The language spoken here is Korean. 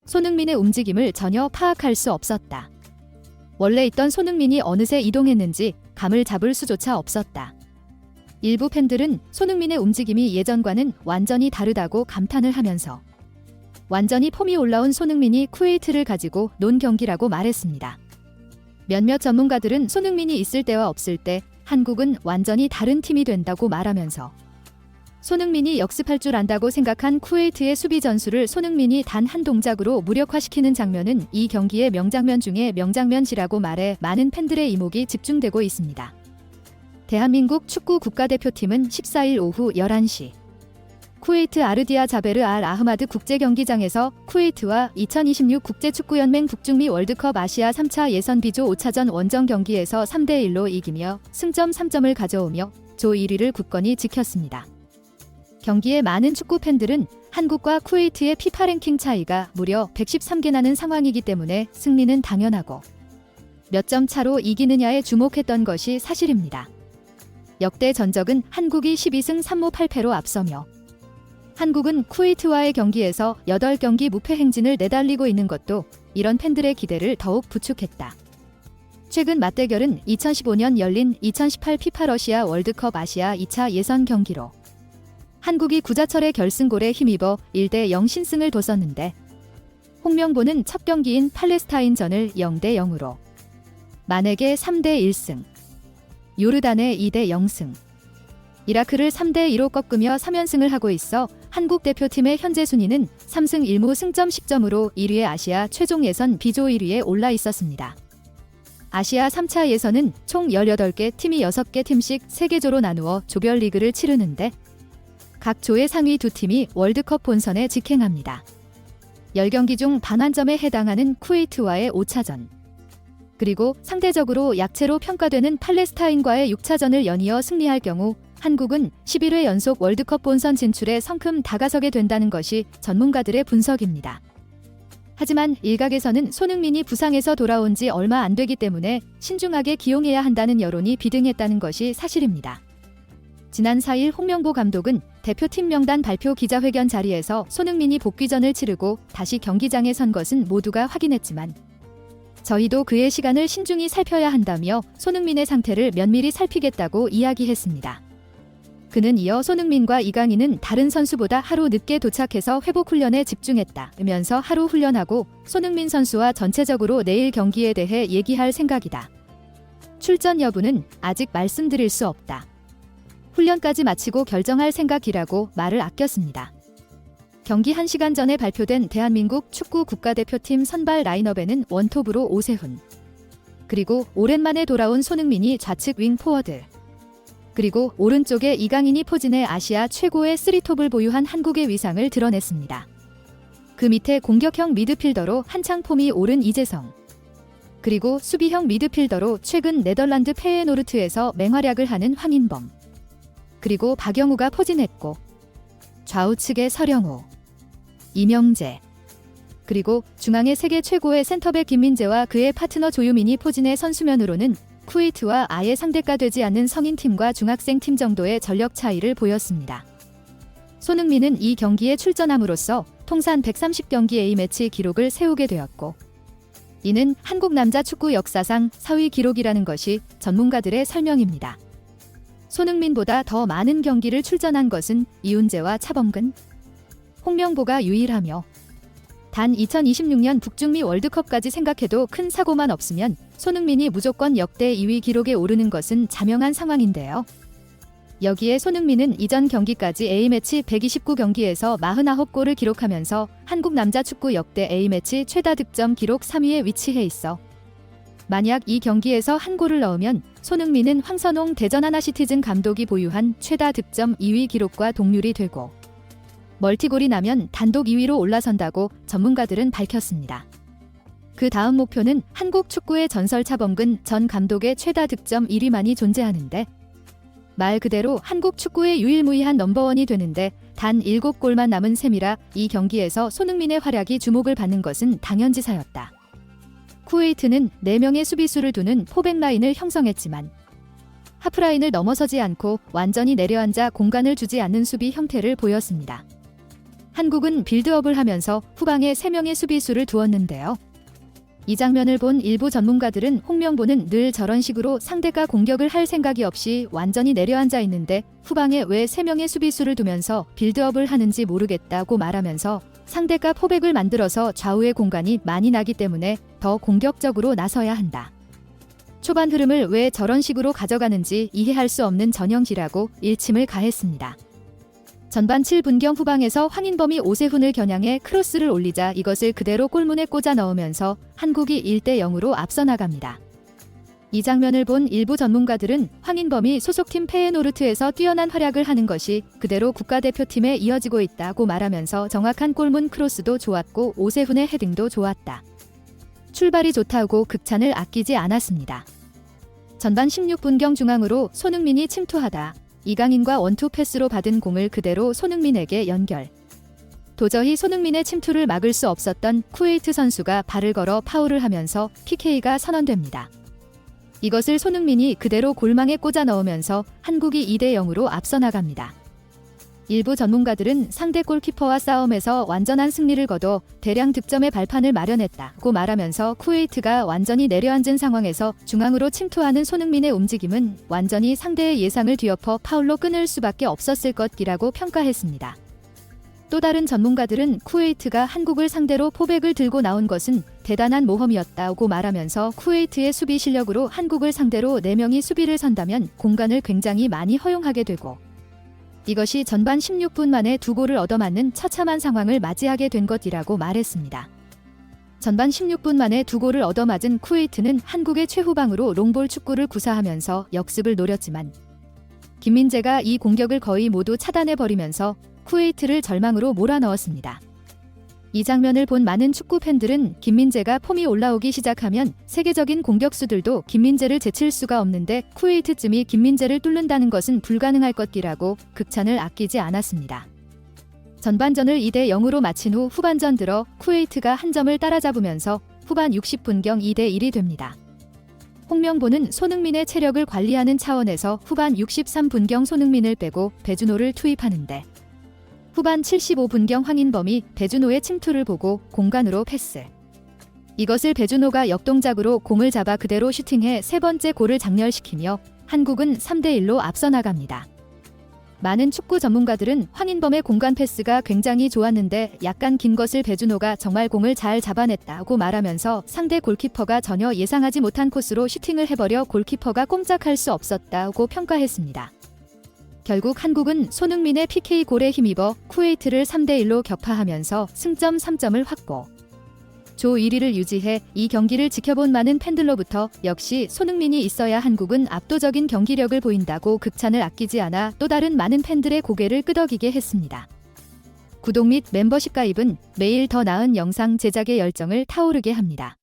손흥민의 움직임을 전혀 파악할 수 없었다. 원래 있던 손흥민이 어느새 이동했는지 감을 잡을 수조차 없었다. 일부 팬들은 손흥민의 움직임이 예전과는 완전히 다르다고 감탄을 하면서 완전히 폼이 올라온 손흥민이 쿠웨이트를 가지고 논 경기라고 말했습니다. 몇몇 전문가들은 손흥민이 있을 때와 없을 때 한국은 완전히 다른 팀이 된다고 말하면서 손흥민이 역습할 줄 안다고 생각한 쿠웨이트의 수비 전술을 손흥민이 단 한 동작으로 무력화시키는 장면은 이 경기의 명장면 중에 명장면이라고 말해 많은 팬들의 이목이 집중되고 있습니다. 대한민국 축구 국가대표팀은 14일 오후 11시 쿠웨이트 아르디아 자베르 알 아흐마드 국제경기장에서 쿠웨이트와 2026 국제축구연맹 북중미 월드컵 아시아 3차 예선 B조 5차전 원정 경기에서 3대1로 이기며 승점 3점을 가져오며 조 1위를 굳건히 지켰습니다. 경기에 많은 축구 팬들은 한국과 쿠웨이트의 피파 랭킹 차이가 무려 113개 나는 상황이기 때문에 승리는 당연하고 몇 점 차로 이기느냐에 주목했던 것이 사실입니다. 역대 전적은 한국이 12승 3무 8패로 앞서며 한국은 쿠웨이트와의 경기에서 8경기 무패 행진을 내달리고 있는 것도 이런 팬들의 기대를 더욱 부축했다. 최근 맞대결은 2015년 열린 2018 피파 러시아 월드컵 아시아 2차 예선 경기로 한국이 구자철의 결승골에 힘입어 1대0 신승을 뒀었는데 홍명보는 첫 경기인 팔레스타인전을 0대0으로 만에게 3대1승, 요르단의 2대0승, 이라크를 3대2로 꺾으며 3연승을 하고 있어 한국 대표팀의 현재 순위는 3승 1무 승점 10점으로 1위의 아시아 최종 예선 B조 1위에 올라 있었습니다. 아시아 3차 예선은 총 18개 팀이 6개 팀씩 3개 조로 나누어 조별리그를 치르는데 각 조의 상위 두 팀이 월드컵 본선에 직행합니다. 10경기 중 반환점에 해당하는 쿠웨이트와의 5차전, 그리고 상대적으로 약체로 평가되는 팔레스타인과의 6차전을 연이어 승리할 경우 한국은 11회 연속 월드컵 본선 진출에 성큼 다가서게 된다는 것이 전문가들의 분석입니다. 하지만 일각에서는 손흥민이 부상에서 돌아온 지 얼마 안 되기 때문에 신중하게 기용해야 한다는 여론이 비등했다는 것이 사실입니다. 지난 4일 홍명보 감독은 대표팀 명단 발표 기자회견 자리에서 손흥민이 복귀전을 치르고 다시 경기장에 선 것은 모두가 확인했지만 저희도 그의 시간을 신중히 살펴야 한다며 손흥민의 상태를 면밀히 살피겠다고 이야기했습니다. 그는 이어 손흥민과 이강인은 다른 선수보다 하루 늦게 도착해서 회복 훈련에 집중했다면서 하루 훈련하고 손흥민 선수와 전체적으로 내일 경기에 대해 얘기할 생각이다. 출전 여부는 아직 말씀드릴 수 없다. 훈련까지 마치고 결정할 생각이라고 말을 아꼈습니다. 경기 1시간 전에 발표된 대한민국 축구 국가대표팀 선발 라인업에는 원톱으로 오세훈, 그리고 오랜만에 돌아온 손흥민이 좌측 윙 포워드, 그리고 오른쪽에 이강인이 포진해 아시아 최고의 3톱을 보유한 한국의 위상을 드러냈습니다. 그 밑에 공격형 미드필더로 한창 폼이 오른 이재성, 그리고 수비형 미드필더로 최근 네덜란드 페예노르트에서 맹활약을 하는 황인범, 그리고 박영우가 포진했고 좌우측에 서령우, 이명재, 그리고 중앙에 세계 최고의 센터백 김민재와 그의 파트너 조유민이 포진해 선수면으로는 쿠웨이트와 아예 상대가 되지 않는 성인팀과 중학생팀 정도의 전력 차이를 보였습니다. 손흥민은 이 경기에 출전함으로써 통산 130경기 A매치 기록을 세우게 되었고 이는 한국 남자 축구 역사상 4위 기록이라는 것이 전문가들의 설명입니다. 손흥민보다 더 많은 경기를 출전한 것은 이훈재와 차범근, 홍명보가 유일하며 단 2026년 북중미 월드컵까지 생각해도 큰 사고만 없으면 손흥민이 무조건 역대 2위 기록에 오르는 것은 자명한 상황인데요. 여기에 손흥민은 이전 경기까지 A매치 129경기에서 49골을 기록하면서 한국 남자 축구 역대 A매치 최다 득점 기록 3위에 위치해 있어 만약 이 경기에서 한 골을 넣으면 손흥민은 황선홍 대전 하나시티즌 감독이 보유한 최다 득점 2위 기록과 동률이 되고 멀티골이 나면 단독 2위로 올라선다고 전문가들은 밝혔습니다. 그 다음 목표는 한국 축구의 전설 차범근 전 감독의 최다 득점 1위만이 존재하는데 말 그대로 한국 축구의 유일무이한 넘버원이 되는데 단 7골만 남은 셈이라 이 경기에서 손흥민의 활약이 주목을 받는 것은 당연지사였다. 쿠웨이트는 4명의 수비수를 두는 포백 라인을 형성했지만 하프라인을 넘어서지 않고 완전히 내려앉아 공간을 주지 않는 수비 형태를 보였습니다. 한국은 빌드업을 하면서 후방에 3명의 수비수를 두었는데요. 이 장면을 본 일부 전문가들은 홍명보는 늘 저런 식으로 상대가 공격을 할 생각이 없이 완전히 내려앉아 있는데 후방에 왜 3명의 수비수를 두면서 빌드업을 하는지 모르겠다고 말하면서 상대가 포백을 만들어서 좌우의 공간이 많이 나기 때문에 더 공격적으로 나서야 한다. 초반 흐름을 왜 저런 식으로 가져가는지 이해할 수 없는 전형기라고 일침을 가했습니다. 전반 7분경 후방에서 황인범이 오세훈을 겨냥해 크로스를 올리자 이것을 그대로 골문에 꽂아 넣으면서 한국이 1대0으로 앞서 나갑니다. 이 장면을 본 일부 전문가들은 황인범이 소속팀 페예노르트에서 뛰어난 활약을 하는 것이 그대로 국가대표팀에 이어지고 있다고 말하면서 정확한 골문 크로스도 좋았고 오세훈의 헤딩도 좋았다. 출발이 좋다고 극찬을 아끼지 않았습니다. 전반 16분경 중앙으로 손흥민이 침투하다 이강인과 원투 패스로 받은 공을 그대로 손흥민에게 연결. 도저히 손흥민의 침투를 막을 수 없었던 쿠웨이트 선수가 발을 걸어 파울을 하면서 PK가 선언됩니다. 이것을 손흥민이 그대로 골망에 꽂아 넣으면서 한국이 2대0으로 앞서 나갑니다. 일부 전문가들은 상대 골키퍼와 싸움에서 완전한 승리를 거둬 대량 득점의 발판을 마련했다고 말하면서 쿠웨이트가 완전히 내려앉은 상황에서 중앙으로 침투하는 손흥민의 움직임은 완전히 상대의 예상을 뒤엎어 파울로 끊을 수밖에 없었을 것이라고 평가했습니다. 또 다른 전문가들은 쿠웨이트가 한국을 상대로 포백을 들고 나온 것은 대단한 모험이었다고 말하면서 쿠웨이트의 수비 실력으로 한국을 상대로 4명이 수비를 선다면 공간을 굉장히 많이 허용하게 되고 이것이 전반 16분 만에 2골을 얻어맞는 처참한 상황을 맞이하게 된 것이라고 말했습니다. 전반 16분 만에 2골을 얻어맞은 쿠웨이트는 한국의 최후방으로 롱볼 축구를 구사하면서 역습을 노렸지만 김민재가 이 공격을 거의 모두 차단해버리면서 쿠웨이트를 절망으로 몰아넣었습니다. 이 장면을 본 많은 축구 팬들은 김민재가 폼이 올라오기 시작하면 세계적인 공격수들도 김민재를 제칠 수가 없는데 쿠웨이트쯤이 김민재를 뚫는다는 것은 불가능할 것이라고 극찬을 아끼지 않았습니다. 전반전을 2대0으로 마친 후 후반전 들어 쿠웨이트가 한 점을 따라잡으면서 후반 60분경 2대1이 됩니다. 홍명보는 손흥민의 체력을 관리하는 차원에서 후반 63분경 손흥민을 빼고 배준호를 투입하는데 후반 75분경 황인범이 배준호의 침투를 보고 공간으로 패스. 이것을 배준호가 역동작으로 공을 잡아 그대로 슈팅해 3번째 골을 장렬시키며 한국은 3대1로 앞서 나갑니다. 많은 축구 전문가들은 황인범의 공간 패스가 굉장히 좋았는데 약간 긴 것을 배준호가 정말 공을 잘 잡아냈다고 말하면서 상대 골키퍼가 전혀 예상하지 못한 코스로 슈팅을 해버려 골키퍼가 꼼짝할 수 없었다고 평가했습니다. 결국 한국은 손흥민의 PK골에 힘입어 쿠웨이트를 3대1로 격파하면서 승점 3점을 확보. 조 1위를 유지해 이 경기를 지켜본 많은 팬들로부터 역시 손흥민이 있어야 한국은 압도적인 경기력을 보인다고 극찬을 아끼지 않아 또 다른 많은 팬들의 고개를 끄덕이게 했습니다. 구독 및 멤버십 가입은 매일 더 나은 영상 제작의 열정을 타오르게 합니다.